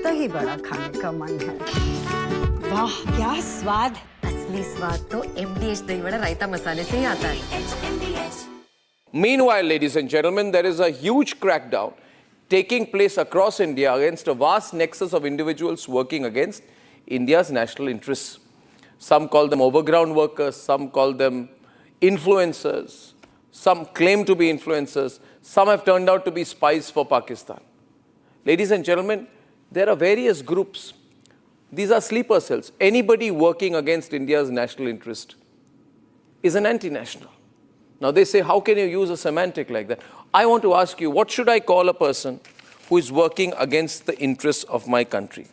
दही बड़ा खाने का मन है। वाह क्या स्वाद! असली स्वाद तो MDH दही बड़ा रायता मसाले से ही आता है। Meanwhile, ladies and gentlemen, there is a huge crackdown taking place across India against a vast nexus of individuals working against India's national interests. Some call them overground workers, some call them influencers, some claim to be influencers, some have turned out to be spies for Pakistan. Ladies and gentlemen, there are various groups. These are sleeper cells. Anybody working against India's national interest is an anti-national. Now they say, how can you use a semantic like that? I want to ask you, what should I call a person who is working against the interests of my country?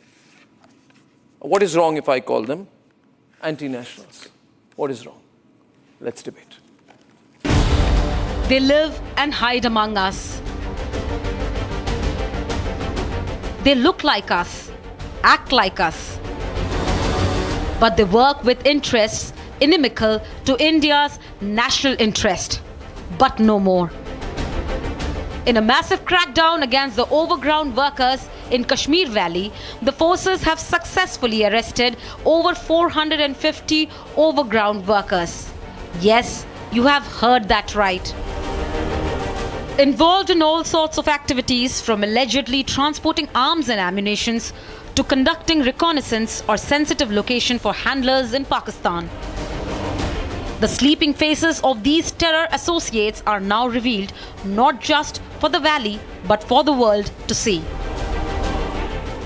What is wrong if I call them anti-nationals? What is wrong? Let's debate. They live and hide among us. They look like us, act like us, but they work with interests inimical to India's national interest, but no more. In a massive crackdown against the overground workers in Kashmir Valley, the forces have successfully arrested over 450 overground workers. Yes, you have heard that right. Involved in all sorts of activities, from allegedly transporting arms and ammunition to conducting reconnaissance or sensitive location for handlers in Pakistan. The sleeping faces of these terror associates are now revealed, not just for the valley, but for the world to see.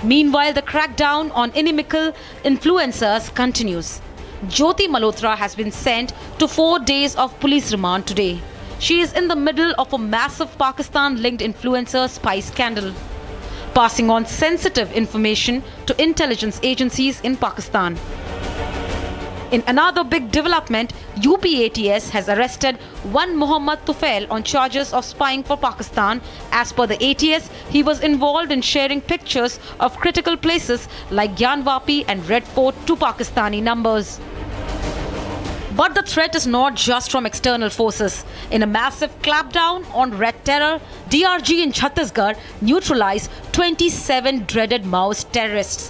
Meanwhile, the crackdown on inimical influencers continues. Jyoti Malhotra has been sent to 4 days of police remand today. She is in the middle of a massive Pakistan-linked influencer spy scandal, passing on sensitive information to intelligence agencies in Pakistan. In another big development, UPATS has arrested one Mohammad Tufail on charges of spying for Pakistan. As per the ATS, he was involved in sharing pictures of critical places like Gyanvapi and Red Fort to Pakistani numbers. But the threat is not just from external forces. In a massive clampdown on red terror, DRG in Chhattisgarh neutralized 27 dreaded Maoist terrorists.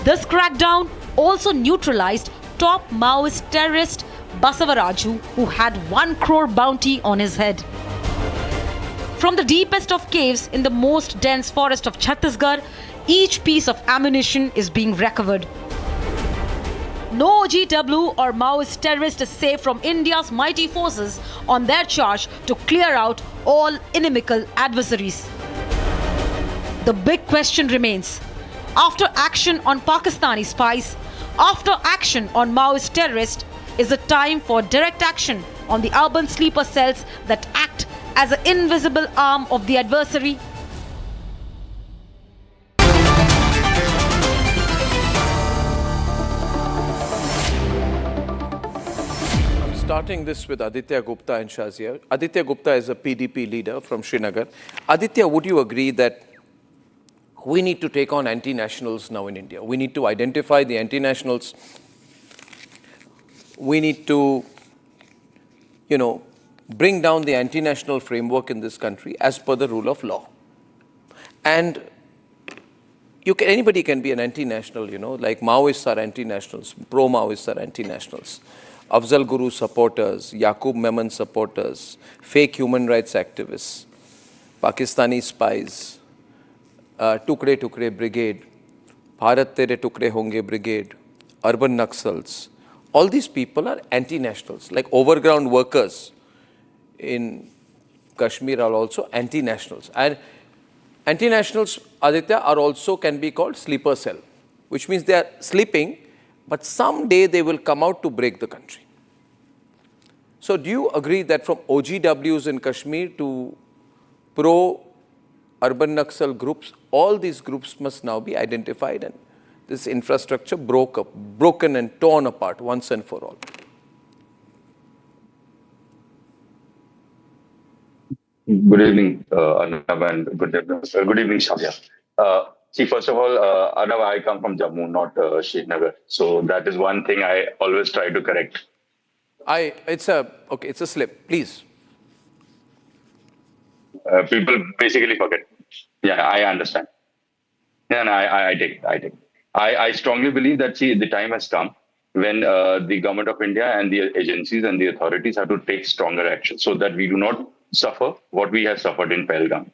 This crackdown also neutralized top Maoist terrorist Basavaraju, who had 1 crore bounty on his head. From the deepest of caves in the most dense forest of Chhattisgarh, each piece of ammunition is being recovered. No OGW or Maoist terrorist is safe from India's mighty forces on their charge to clear out all inimical adversaries. The big question remains: after action on Pakistani spies, after action on Maoist terrorists, is it time for direct action on the urban sleeper cells that act as an invisible arm of the adversary? Starting this with Aditya Gupta and Shazia. Aditya Gupta is a PDP leader from Srinagar. Aditya, would you agree that we need to take on anti-nationals now in India? We need to identify the anti-nationals. We need to, bring down the anti-national framework in this country as per the rule of law. And anybody can be an anti-national, like Maoists are anti-nationals, pro-Maoists are anti-nationals. Afzal Guru supporters, Yaqub Memon supporters, fake human rights activists, Pakistani spies, Tukde Tukde Brigade, Bharat Tere Tukde Honge Brigade, urban Naxals. All these people are anti-nationals. Like overground workers in Kashmir are also anti-nationals. And anti-nationals, Aditya, are also can be called sleeper cell, which means they are sleeping, but someday they will come out to break the country. So do you agree that from OGWs in Kashmir to pro-urban Naxal groups, all these groups must now be identified and this infrastructure broken and torn apart once and for all? Good evening, Arnab, and good evening, Shazia. See, first of all, Arnab, I come from Jammu, not Srinagar. So that is one thing I always try to correct. It's a slip, please. People basically forget. Yeah, I understand. Yeah, no, I take it. I take it. I strongly believe that, see, the time has come when the government of India and the agencies and the authorities have to take stronger action so that we do not suffer what we have suffered in Pahalgam.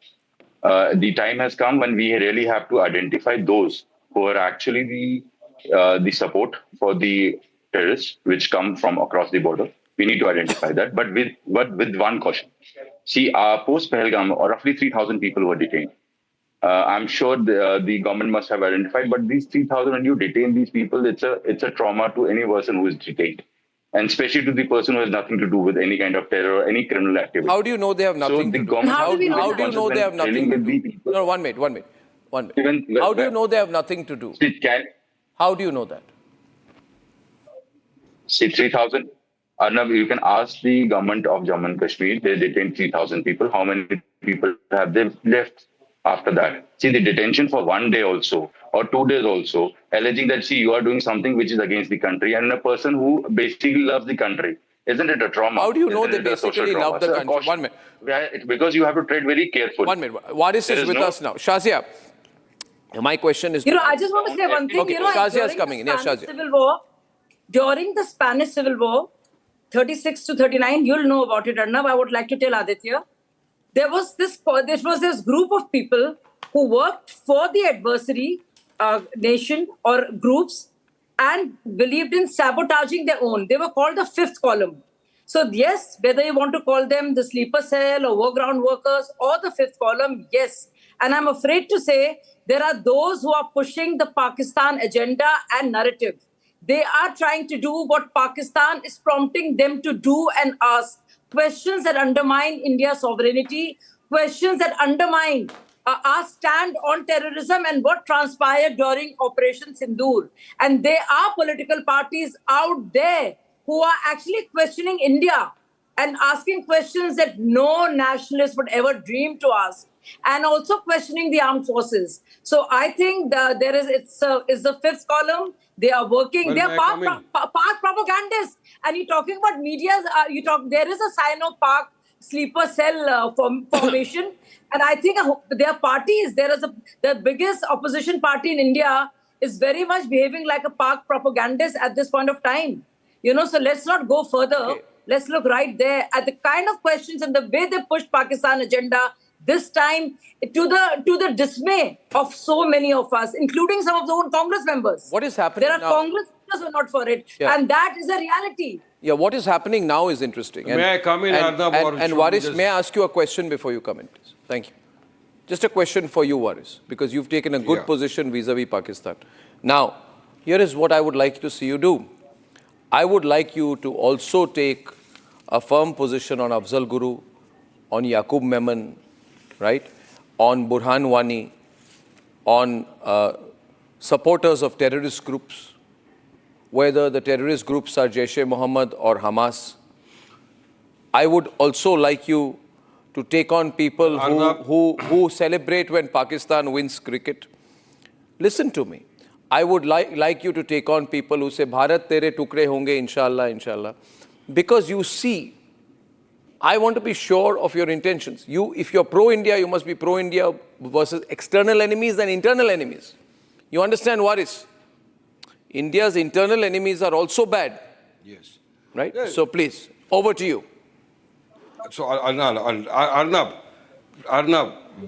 The time has come when we really have to identify those who are actually the support for the terrorists which come from across the border. We need to identify that, but with one caution. See, post Pahalgam, roughly 3,000 people were detained. I'm sure the government must have identified, but these 3,000, when you detain these people, it's a trauma to any person who is detained, and especially to the person who has nothing to do with any kind of terror or any criminal activity. How do you know they have So nothing the to do? government How do we know How that? do you know they have nothing to dealing with the do? people. No, one minute, one minute, one minute. Even How do you know they have nothing to do? it can How do you know that? see 3,000. Arnab, you can ask the government of Jammu and Kashmir. They detained 3,000 people. How many people have they left after that? See, the detention for 1 day also or 2 days also, alleging that, see, you are doing something which is against the country, and a person who basically loves the country. Isn't it a trauma? How do you know Isn't they it a social basically trauma? love the So, country? caution. 1 minute. Yeah, because you have to tread very carefully. 1 minute. Waris There is is with no- us now. Shazia, my question is. I just want to say one thing. Okay, Shazia is coming in. Yeah, Shazia. During the Spanish Civil War, 36 to 39, you'll know about it, Arnab. I would like to tell Aditya. There was this group of people who worked for the adversary nation or groups and believed in sabotaging their own. They were called the fifth column. So yes, whether you want to call them the sleeper cell or workground workers or the fifth column, yes. And I'm afraid to say there are those who are pushing the Pakistan agenda and narrative. They are trying to do what Pakistan is prompting them to do and ask questions that undermine India's sovereignty, questions that undermine our stand on terrorism and what transpired during Operation Sindoor. And there are political parties out there who are actually questioning India and asking questions that no nationalist would ever dream to ask, and also questioning the armed forces. So I think it's the fifth column. They are working. Well, They may are I come in? past propagandists. And you're talking about media. There is a Sino-Pak sleeper cell formation, and I think their parties. The biggest opposition party in India is very much behaving like a Pak propagandist at this point of time. So let's not go further. Okay. Let's look right there at the kind of questions and the way they pushed Pakistan agenda this time, to the dismay of so many of us, including some of the own Congress members. What is happening There are now? Congress members who are not for it. Yeah. And that is a reality. Yeah, what is happening now is interesting. May I come in, and, Arnab, or and should Waris, we just- may I ask you a question before you come in, please? Thank you. Just a question for you, Waris, because you've taken a good Yeah. position vis-a-vis Pakistan. Now, here is what I would like to see you do. I would like you to also take a firm position on Afzal Guru, on Yaqub Memon, right? On Burhan Wani, on supporters of terrorist groups, whether the terrorist groups are Jaish-e-Mohammed or Hamas. I would also like you to take on people who celebrate when Pakistan wins cricket. Listen to me. I would like you to take on people who say, Bharat tere tukre honge, inshallah, inshallah. Because you see, I want to be sure of your intentions. If you're pro-India, you must be pro-India versus external enemies and internal enemies. You understand, Waris? India's internal enemies are also bad. Yes. Right? Yeah. So please, over to you. So, Arnab,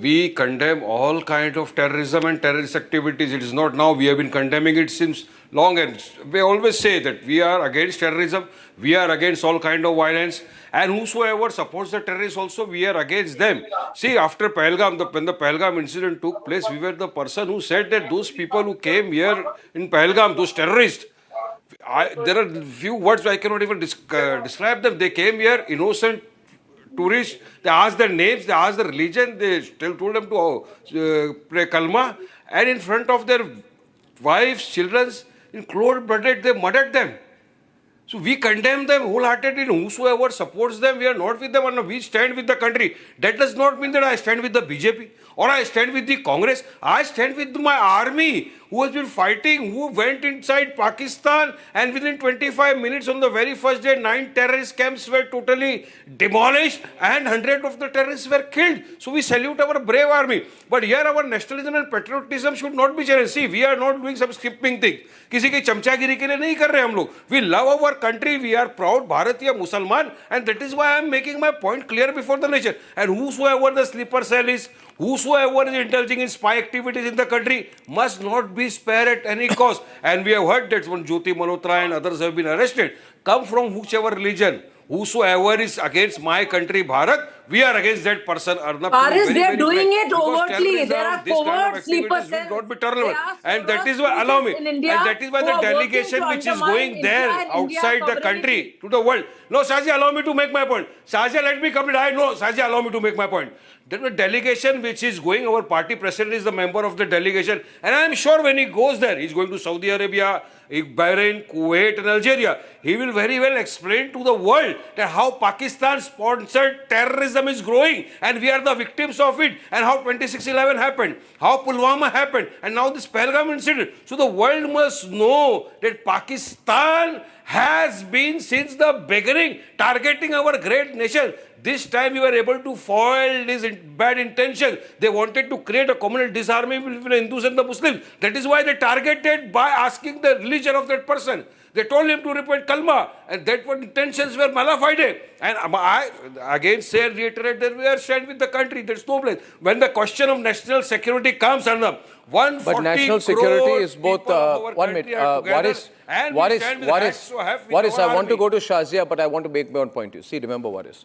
we condemn all kind of terrorism and terrorist activities. It is not now. We have been condemning it since long. And we always say that we are against terrorism. We are against all kind of violence. And whosoever supports the terrorists also, we are against them. See, after Pahalgam, when the Pahalgam incident took place, we were the person who said that those people who came here in Pahalgam, those terrorists, there are few words I cannot even describe them. They came here, innocent tourists. They asked their names, they asked their religion, they still told them to pray kalma, and in front of their wives, children, in cold-blooded, they murdered them. So we condemn them wholeheartedly. Whosoever supports them, we are not with them, and we stand with the country. That does not mean that I stand with the BJP or I stand with the Congress. I stand with my army who has been fighting, who went inside Pakistan, and within 25 minutes on the very first day, 9 terrorist camps were totally demolished and 100 of the terrorists were killed. So we salute our brave army. But here our nationalism and patriotism should not be challenged. See, we are not doing some skipping things. किसी की चमचागिरी के लिए नहीं कर रहे हम लोग. We love our country. We are proud Bharatiya Musalman, and that is why I am making my point clear before the nation. And whosoever the sleeper cell is, whosoever is indulging in spy activities in the country must not be spared at any cost. And we have heard that when Jyoti Malhotra and others have been arrested, come from whichever religion. Whosoever is against my country, Bharat, we are against that person. Arnab, Paris, they are doing it overtly. There are covert sleeper cells. Will not be tolerable. And that is why, allow me, and that is why the delegation which is going there outside the country to the world. No, Shazia, allow me to make my point. Shazia, let me complete. I know, Shazia, allow me to make my point. The delegation which is going, our party president is the member of the delegation, and I am sure when he goes there, he is going to Saudi Arabia, Bahrain, Kuwait and Algeria. He will very well explain to the world that how Pakistan-sponsored terrorism is growing and we are the victims of it, and how 26/11 happened, how Pulwama happened, and now this Pahalgam incident. So the world must know that Pakistan has been since the beginning targeting our great nation. This time we were able to foil this bad intention. They wanted to create a communal disarmament between the Hindus and the Muslims. That is why they targeted by asking the religion of that person. They told him to repent kalma, and that what intentions were malafide. And I again say and reiterate that we are stand with the country. There's no place. When the question of national security comes, Arnab, 140 but national security is both. 1 minute. What is? I want to go to Shazia, but I want to make my own point to you. See, remember what is.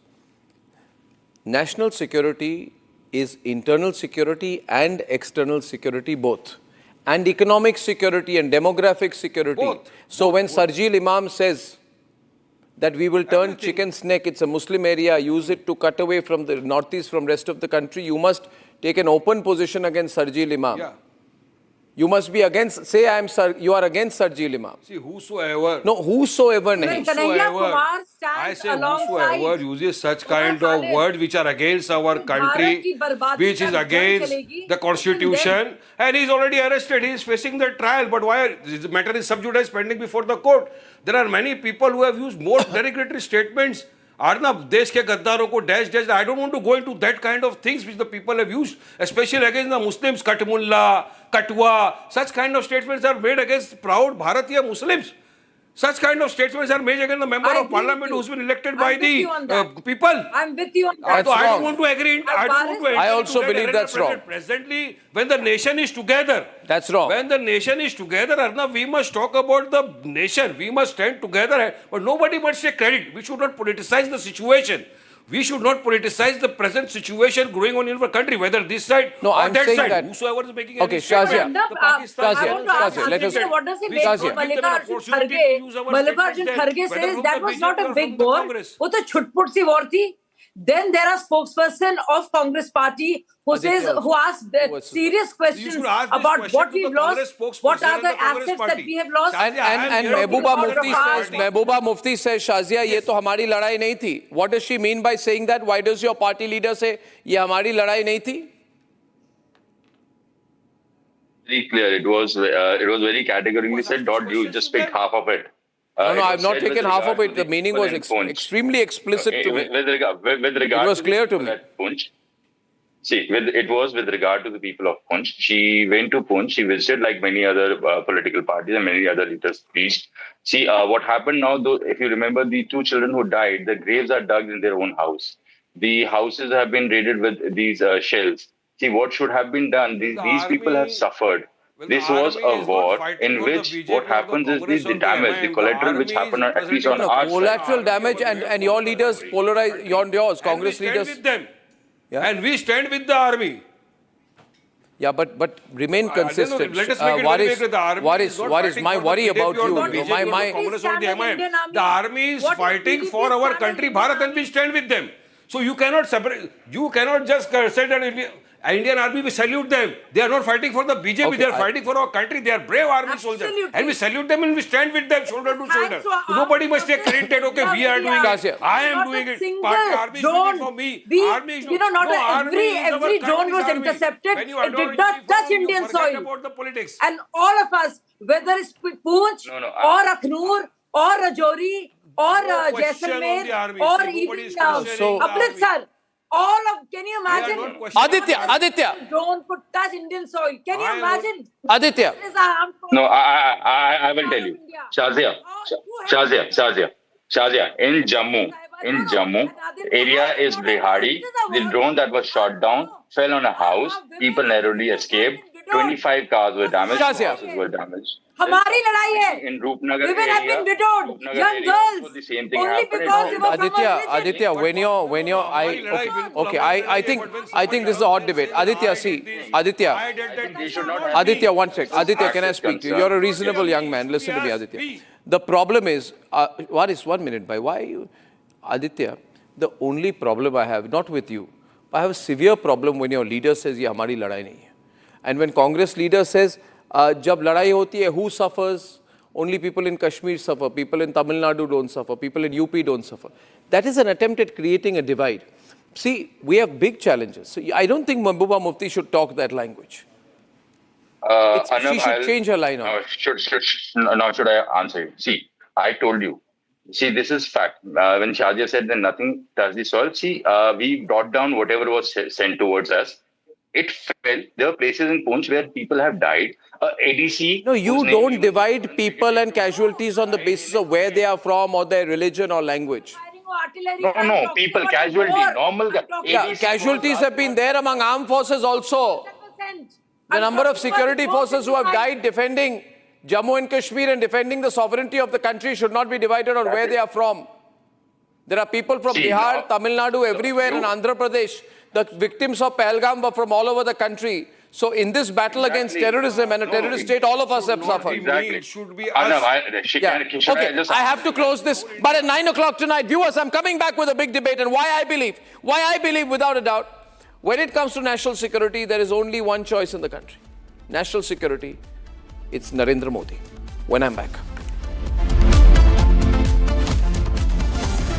National security is internal security and external security both. And economic security and demographic security. Both. So when Sarjeel Imam says that we will turn chicken's neck, it's a Muslim area, use it to cut away from the northeast from rest of the country, you must take an open position against Sarjeel Imam. Yeah. You must be against, say you are against Sarjeel Imam. See, whosoever. No, whosoever nahi. I say whosoever uses such kind of words which are against our country, which is against the constitution, and he is already arrested, he is facing the trial. But why? The matter is sub judice pending before the court. There are many people who have used more derogatory statements. Arnab, देश के गद्दारों को dash. I don't want to go into that kind of things which the people have used, especially against the Muslims, Katmulla, Katwa. Such kind of statements are made against proud Bharatiya Muslims. Such kind of statements are made against the member of parliament who's been elected by the people. I'm with you on that. I don't want to agree. I also believe that's wrong. Presently, when the nation is together, that's wrong. When the nation is together, Arnab, we must talk about the nation. We must stand together. But nobody must take credit. We should not politicize the situation. We should not politicize the present situation growing on in our country, whether this side or I'm that saying side. that. Whosoever is making Okay, any statement, Shazia. the Pakistan- Shazia, let us- What does he make Shazia. Mallikarjun Kharge says that was not a big war. वो तो छुटपुट सी war थी. Then there are spokesperson of Congress party who asked serious questions about what we've lost, what are the assets that we have lost. And Mehbooba Mufti says, Shazia, ये तो हमारी लड़ाई नहीं थी. What does she mean by saying that? Why does your party leader say, ये हमारी लड़ाई नहीं थी? Very clear. It was very categorically said, you just picked half of it. No, I've not taken half of it. The meaning was extremely explicit to me. With regard it was clear to me. Poonch, it was with regard to the people of Poonch. She went to Poonch. She visited like many other political parties and many other leaders preached. See, what happened now, though, if you remember the 2 children who died, the graves are dug in their own house. The houses have been raided with these shells. See, what should have been done? These people have suffered. This was a war in which what happens is the damage, the collateral which happened at least on our side. Collateral damage and your leaders polarize, yours, Congress leaders. With them. Yeah. And we stand with the army. Yeah, but remain consistent. Let us make it very clear. What is my worry about you? The army is fighting for our country, Bharat, and we stand with them. So you cannot separate. You cannot just say that Indian army, we salute them. They are not fighting for the BJP, Okay, they are fighting for our country. They are brave army soldiers. Absolutely. And we salute them and we stand with them shoulder to shoulder. Thanks to our Nobody armed must take forces. credit that, okay, we are doing Shazia. it. I am Not doing a it. single But army is drone. doing for me. We, Army is you know, not no, every army is our drone was country's army. intercepted. When you It adore did not uniform, touch you Indian forget soil. about the politics. And all of us, whether it's Poonch No, no, or Akhnur or Rajouri or No question on Jaisalmer the army. or See, even nobody is questioning So- the army. Amritsar, all of, can you They are imagine? not questioning Aditya, Drone could touch Indian soil. Can you I imagine? Aditya. It is our armed forces. No, I will tell you. Shazia, in Jammu, area is Brihadi. The drone that was shot down fell on a house. People narrowly escaped. 25 cars were damaged. Shazia. Houses were damaged. हमारी लड़ाई है. In Roopnagar Women have area, been widowed. Roopnagar Young area girls. also the same thing Only happened. because they were from a religion. Aditya, when you're, I think this is a hot debate. Aditya, see, Aditya, They should not have Aditya, one sec. Aditya, can I speak to you? You're a reasonable young man. Listen to me, Aditya. The problem is, what is 1 minute, bhai? Why you, Aditya? The only problem I have, not with you, I have a severe problem when your leader says, "Ye hamari ladai nahi hai," and when Congress leader says, "Jab ladai hoti hai, who suffers?" Only people in Kashmir suffer, people in Tamil Nadu don't suffer, people in UP don't suffer. That is an attempt at creating a divide. See, we have big challenges. So I don't think Mahbooba Mufti should talk that language. She should change her line on it. Now should I answer you? See, I told you. See, this is fact. When Shazia said that nothing touched the soil, see, we brought down whatever was sent towards us. It fell. There are places in Poonch where people have died. ADC. No, you don't divide people and casualties on the basis of where they are from or their religion or language. No, people, casualty, normal. Yeah, ADC casualties have been there among armed forces also. The number of security forces who have died defending Jammu and Kashmir and defending the sovereignty of the country should not be divided on where they are from. There are people from See, Bihar, now- Tamil Nadu, everywhere in Andhra Pradesh. The victims of Pahalgam were from all over the country. So in this battle against terrorism and a terrorist state, all of us have suffered. Exactly. It should be Arnab, us. should I Okay, just I have to close this. But at 9 o'clock tonight, viewers, I'm coming back with a big debate and why I believe without a doubt, when it comes to national security, there is only one choice in the country. National security, it's Narendra Modi. When I'm back.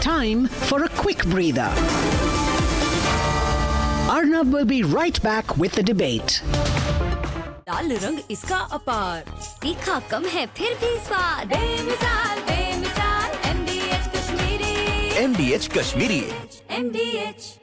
Time for a quick breather. Arnab will be right back with the debate. लाल रंग इसका अपार, तीखा कम है फिर भी स्वाद, बेमिसाल बेमिसाल MDH कश्मीरी। MDH Kashmiri,